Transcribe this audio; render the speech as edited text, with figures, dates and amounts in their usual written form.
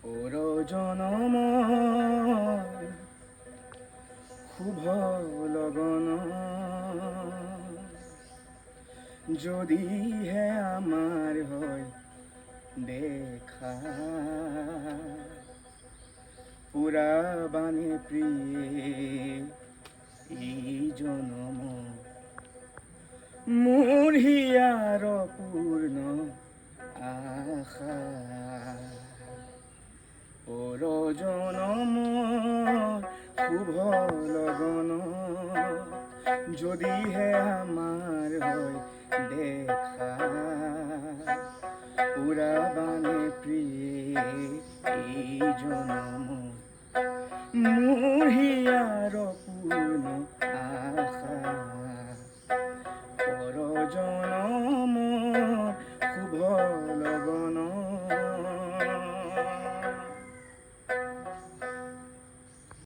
ওৰ জনম শুভ লগন যদিহে আমাৰ হয় দেখা পুৰা বানে প্ৰিয়ে এই জনম মোৰ হিয়াৰ পূৰ্ণ আশা ওৰ জনম শুভ লগন যদিহে আমাৰ হয় দেখা পুৰা বানে প্ৰিয়ে এই জনম মোৰ হিয়াৰ পূৰ্ণ